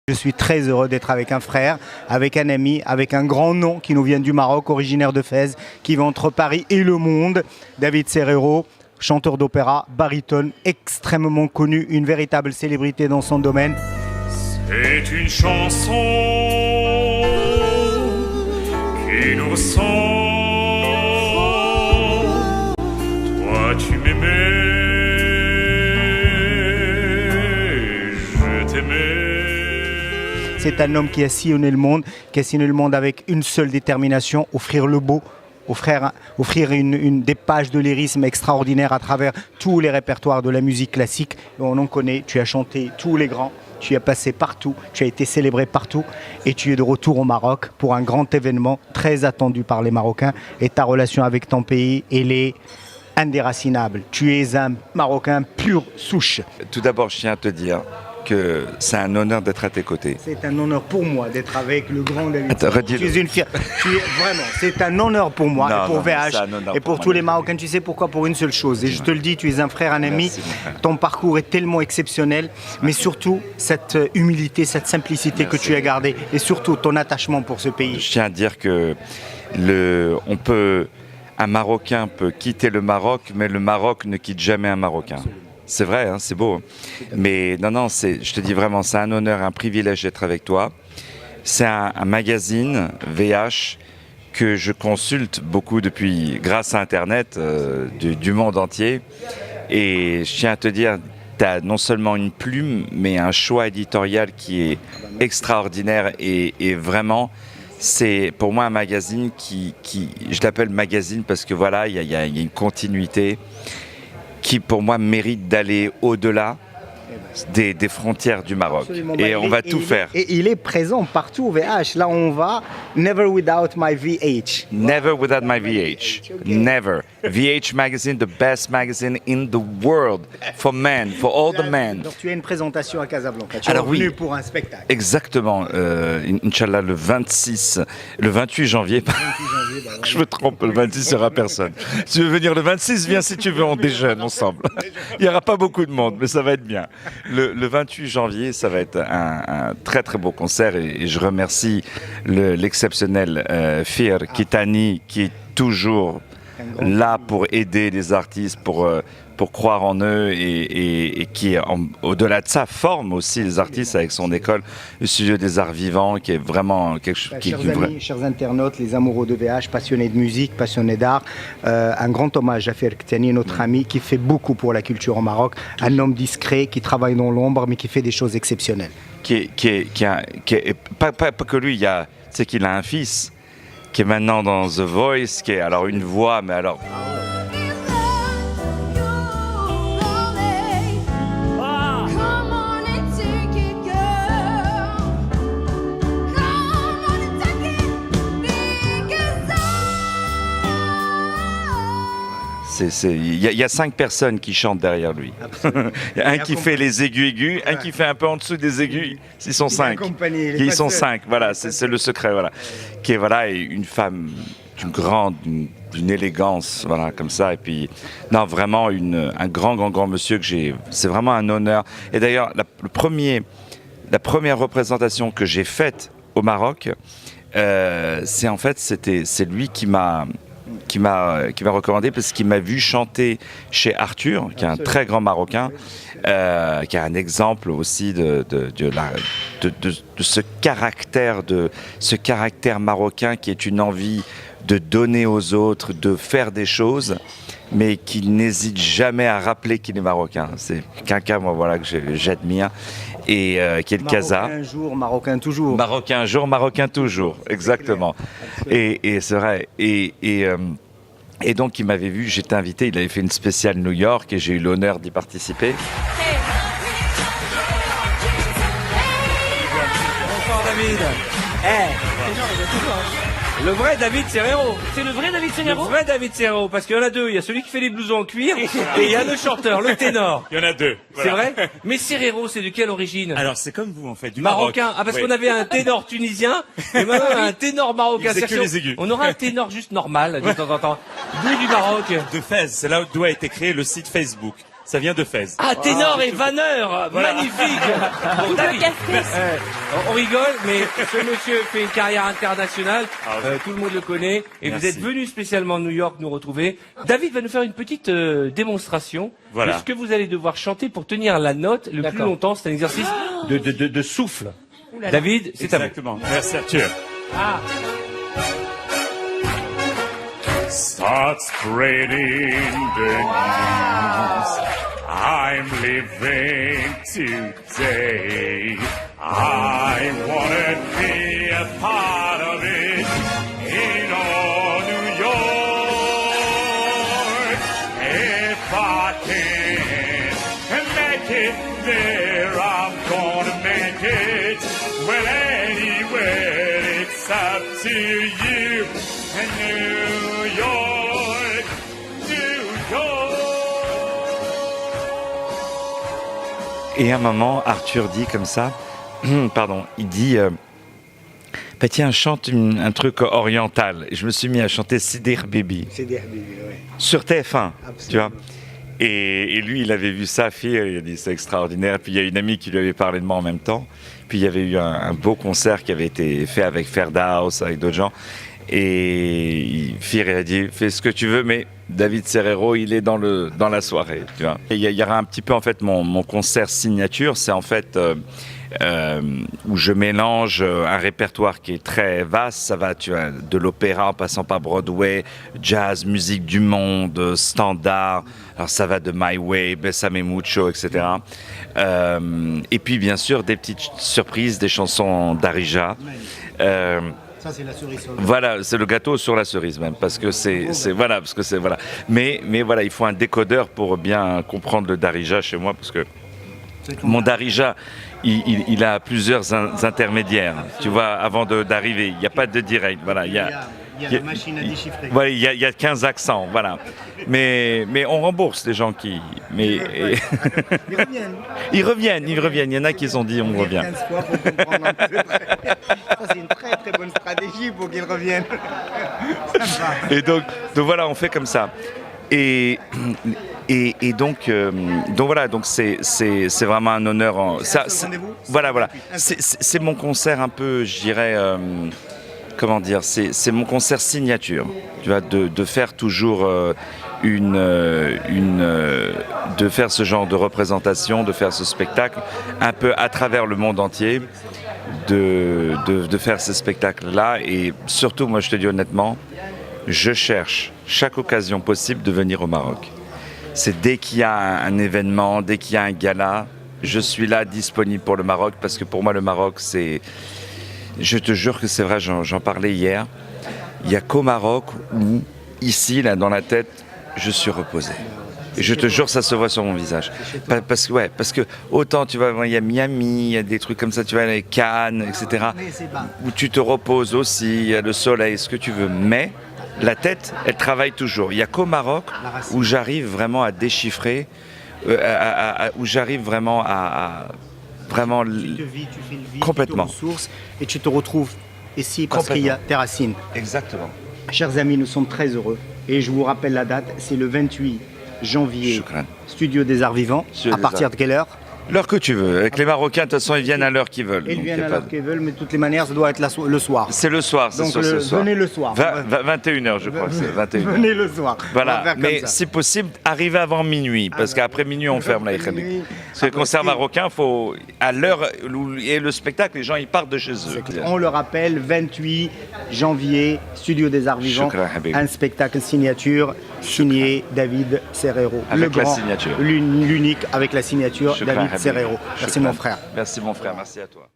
Je suis très heureux d'être avec un frère, avec un ami, avec un grand nom qui nous vient du Maroc, originaire de Fès, qui vit entre Paris et le monde, David Serero, chanteur d'opéra, baryton, extrêmement connu, une véritable célébrité dans son domaine. C'est une chanson qui nous ressemble. Toi tu m'aimais, je t'aimais. C'est un homme qui a sillonné le monde, avec une seule détermination, offrir le beau, offrir des pages de lyrisme extraordinaires à travers tous les répertoires de la musique classique. Et on en connaît, tu as chanté tous les grands, tu as passé partout, tu as été célébré partout et tu es de retour au Maroc pour un grand événement très attendu par les Marocains. Et ta relation avec ton pays, elle est indéracinable. Tu es un Marocain pure souche. Tout d'abord, je tiens à te dire que c'est un honneur d'être à tes côtés. C'est un honneur pour moi d'être avec le grand David. Attends, tu es une fière. Vraiment, c'est un honneur pour moi non, et pour non, VH et pour tous les Marocains. Tu sais pourquoi? Pour une seule chose. Et je te le dis, tu es un frère, un ami. Merci, ton parcours est tellement exceptionnel, mais surtout cette humilité, cette simplicité que tu as gardée et surtout ton attachement pour ce pays. Je tiens à dire que un Marocain peut quitter le Maroc, mais le Maroc ne quitte jamais un Marocain. C'est vrai, hein, c'est beau. Mais non, je te dis vraiment, c'est un honneur, un privilège d'être avec toi. C'est un magazine, VH, que je consulte beaucoup depuis, grâce à Internet, du monde entier. Et je tiens à te dire, tu as non seulement une plume, mais un choix éditorial qui est extraordinaire et vraiment... C'est pour moi un magazine je l'appelle magazine parce que voilà, il y a une continuité qui pour moi mérite d'aller au-delà des frontières du Maroc. Absolument. Et on va tout faire. Et il est présent partout, VH. Là, on va. Never without my VH. Never without my VH. Never. VH Magazine, the best magazine in the world for men, for all the men. Donc tu as une présentation à Casablanca. Tu es Alors, venu oui. pour un spectacle. Exactement. Inch'Allah, le 28 janvier. Je me trompe, le 26, il n'y aura personne. Si tu veux venir le 26, viens si tu veux, on déjeune ensemble. Il n'y aura pas beaucoup de monde, mais ça va être bien. Le 28 janvier, ça va être un très très beau concert et je remercie l'exceptionnel Fir Kitani qui est toujours là pour aider les artistes, pour croire en eux et qui, au-delà de ça, forme aussi les artistes avec son école, le studio des arts vivants, qui est vraiment quelque chose qui chers amis, chers internautes, les amoureux de VH, passionnés de musique, passionnés d'art, un grand hommage à Fir Kitani, notre ami qui fait beaucoup pour la culture au Maroc, un homme discret qui travaille dans l'ombre mais qui fait des choses exceptionnelles. Pas que lui, c'est qu'il a un fils qui est maintenant dans The Voice, qui est alors une voix, mais alors... Il y a 5 personnes qui chantent derrière lui. Il y a un qui fait les aigus, un qui fait un peu en dessous des aigus. Ils sont 5. Ils sont 5. Voilà, c'est le secret. Voilà, qui est une femme d'une élégance, voilà, comme ça. Et puis, non, vraiment un grand monsieur que j'ai. C'est vraiment un honneur. Et d'ailleurs, la première représentation que j'ai faite au Maroc, c'est lui qui m'a recommandé parce qu'il m'a vu chanter chez Arthur, qui est un très grand Marocain, qui est un exemple aussi de ce caractère marocain qui est une envie de donner aux autres, de faire des choses, mais qui n'hésite jamais à rappeler qu'il est marocain. C'est quelqu'un, moi, voilà, que j'admire. Et qui est le Casa. Marocain un jour, Marocain toujours. Marocain un jour, Marocain toujours, exactement. Et c'est vrai. Et donc il m'avait vu, j'étais invité, il avait fait une spéciale New York et j'ai eu l'honneur d'y participer. Bonsoir David. Le vrai David Serero. C'est le vrai David Serero? Le vrai David Serero, parce qu'il y en a deux. Il y a celui qui fait les blousons en cuir et il y a le chanteur, le ténor. Il y en a 2. C'est vrai? Mais Serero, c'est de quelle origine? Alors c'est comme vous en fait, du Marocain. Maroc. Ah, parce qu'on avait un ténor tunisien et maintenant un ténor marocain. Il faisait que les aigus. On aura un ténor juste normal de temps en temps. D'où du Maroc? De Fès, c'est là où doit être créé le site Facebook. Ça vient de Fès. Ah, ténor et vanneur, magnifique. Bon, David, on rigole, mais ce monsieur fait une carrière internationale. Tout le monde le connaît. Et Merci. vous êtes venu spécialement de New York nous retrouver. David va nous faire une petite démonstration Voilà. de ce que vous allez devoir chanter pour tenir la note le plus longtemps. C'est un exercice de souffle. David, c'est à vous. Exactement. Merci Arthur. Start spreading the news. I'm living today. I wanna be a part of it in all New York. If I can make it there, I'm gonna make it. Well, anywhere, it's up to you. And New York, New York. Et à un moment, Arthur dit comme ça, pardon, il dit, bah tiens, chante un truc oriental. Et je me suis mis à chanter Sidi Baby C'est des Habibi, ouais. sur TF1, tu vois. Absolument. Et lui, il avait vu ça, il a dit c'est extraordinaire. Puis il y a une amie qui lui avait parlé de moi en même temps. Puis il y avait eu un beau concert qui avait été fait avec Ferdaus, avec d'autres gens. Et Fir a dit fais ce que tu veux, mais David Serrero, il est dans la soirée, tu vois. Et il y aura un petit peu en fait mon concert signature, c'est en fait où je mélange un répertoire qui est très vaste. Ça va, tu vois, de l'opéra en passant par Broadway, jazz, musique du monde, standard. Alors ça va de My Way, Bésame Mucho, etc. Et puis bien sûr des petites surprises, des chansons d'Arija. Ça, c'est la cerise sur le Voilà, c'est le gâteau sur la cerise même, parce que c'est voilà, Mais voilà, il faut un décodeur pour bien comprendre le Darija chez moi, parce que mon Darija, il a plusieurs intermédiaires. Tu vois, avant d'arriver, il n'y a pas de direct. Voilà, il y a la machine à déchiffrer. voilà, il y a 15 accents, voilà. Mais on rembourse les gens qui. Mais Ils reviennent. ils reviennent. Il y en a qui ont dit on revient. 15 fois pour comprendre un peu. Ça, c'est une très très bonne stratégie pour qu'ils reviennent. Ça me va. Et donc voilà, on fait comme ça. Et donc voilà, donc c'est vraiment un honneur. Ça, voilà. C'est mon concert un peu, je dirais. Comment dire, c'est mon concert signature, tu vois, de faire toujours de faire ce genre de représentation, de faire ce spectacle un peu à travers le monde entier, de faire ces spectacles-là. Et surtout, moi je te dis honnêtement, je cherche chaque occasion possible de venir au Maroc. C'est dès qu'il y a un événement, dès qu'il y a un gala, je suis là disponible pour le Maroc, parce que pour moi le Maroc c'est... Je te jure que c'est vrai, j'en parlais hier. Il n'y a qu'au Maroc où, ici, là, dans la tête, je suis reposé. Et je te jure, ça se voit sur mon visage. Parce que autant, tu vois, il y a Miami, il y a des trucs comme ça, tu vois, les Cannes, etc. Où tu te reposes aussi, il y a le soleil, ce que tu veux. Mais la tête, elle travaille toujours. Il n'y a qu'au Maroc où j'arrive vraiment à déchiffrer, où j'arrive vraiment à vraiment Tu te vis, tu fais le vide, complètement. tu te ressources et tu te retrouves ici parce qu'il y a tes racines. Exactement. Chers amis, nous sommes très heureux et je vous rappelle la date, c'est le 28 janvier, Choukran. Studio des Arts Vivants. Studio À des partir Arts. de quelle heure? L'heure que tu veux. Avec les Marocains, de toute façon, ils viennent à l'heure qu'ils veulent. Ils Donc, viennent y a à pas l'heure qu'ils veulent, mais de toutes les manières, ça doit être le soir. C'est le soir, c'est Donc sûr, c'est le soir. venez le soir. 21h, je crois que c'est 21h. Venez le soir. On va Voilà, faire comme mais ça. si possible, arrivez avant minuit, parce qu'après minuit, on ferme la Après Ikhadik. minuit, Parce que le après, concert marocain, faut, à l'heure où est le spectacle, les gens, ils partent de chez eux. On le rappelle, 28 janvier, Studio des Arts Vivants, Shukran, Habib. un spectacle signature signé David Serrero. Avec le la grand, signature. l'unique avec la signature Shukran, David Habib. Serrero. Merci Shukran. mon frère. Merci mon frère, merci à toi.